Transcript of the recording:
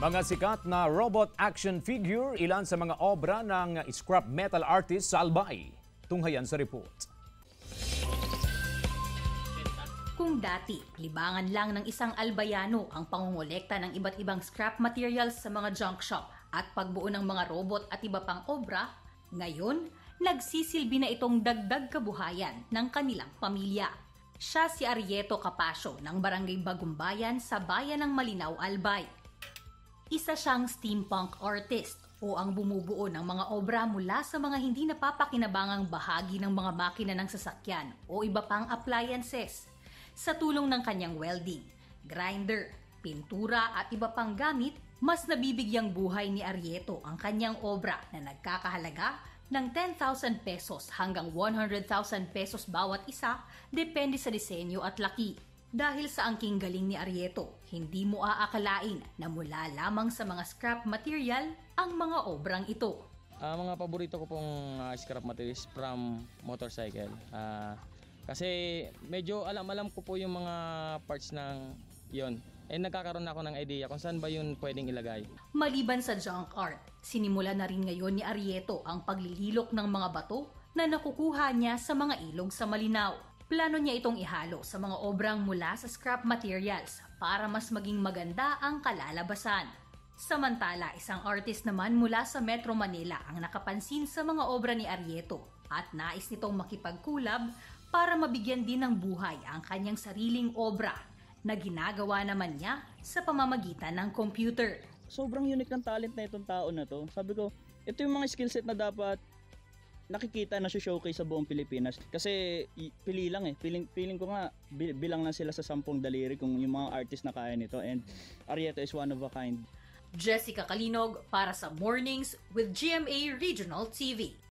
Mga sikat na robot action figure, ilan sa mga obra ng scrap metal artist sa Albay. Tunghayan sa report. Kung dati, libangan lang ng isang albayano ang pangongolekta ng iba't ibang scrap materials sa mga junk shop at pagbuo ng mga robot at iba pang obra, ngayon, nagsisilbi na itong dagdag kabuhayan ng kanilang pamilya. Siya si Arieto Capasio ng Barangay Bagumbayan sa Bayan ng Malinaw, Albay. Isa siyang steampunk artist o ang bumubuo ng mga obra mula sa mga hindi napapakinabangang bahagi ng mga makina ng sasakyan o iba pang appliances. Sa tulong ng kanyang welding, grinder, pintura at iba pang gamit, mas nabibigyang buhay ni Arieto ang kanyang obra na nagkakahalaga ng 10,000 pesos hanggang 100,000 pesos bawat isa, depende sa disenyo at laki. Dahil sa angking galing ni Arieto, hindi mo aakalain na mula lamang sa mga scrap material ang mga obrang ito. Mga paborito ko pong scrap materials from motorcycle. Kasi medyo alam ko po yung mga parts ng yon. Nagkakaroon ako ng idea kung saan ba yun pwedeng ilagay. Maliban sa junk art, sinimula na rin ngayon ni Arieto ang paglililok ng mga bato na nakukuha niya sa mga ilog sa Malinaw. Plano niya itong ihalo sa mga obrang mula sa scrap materials para mas maging maganda ang kalalabasan. Samantala, isang artist naman mula sa Metro Manila ang nakapansin sa mga obra ni Arieto at nais nitong makipagkulab para mabigyan din ng buhay ang kanyang sariling obra na ginagawa naman niya sa pamamagitan ng computer. Sobrang unique ng talent na itong tao na to. Sabi ko, ito yung mga skill set na dapat nakikita na showcase sa buong Pilipinas. Kasi pili lang eh. Feeling ko nga, bilang lang sila sa 10 daliri kung yung mga artist na kaya nito. And Arieto is one of a kind. Jessica Kalinog para sa Mornings with GMA Regional TV.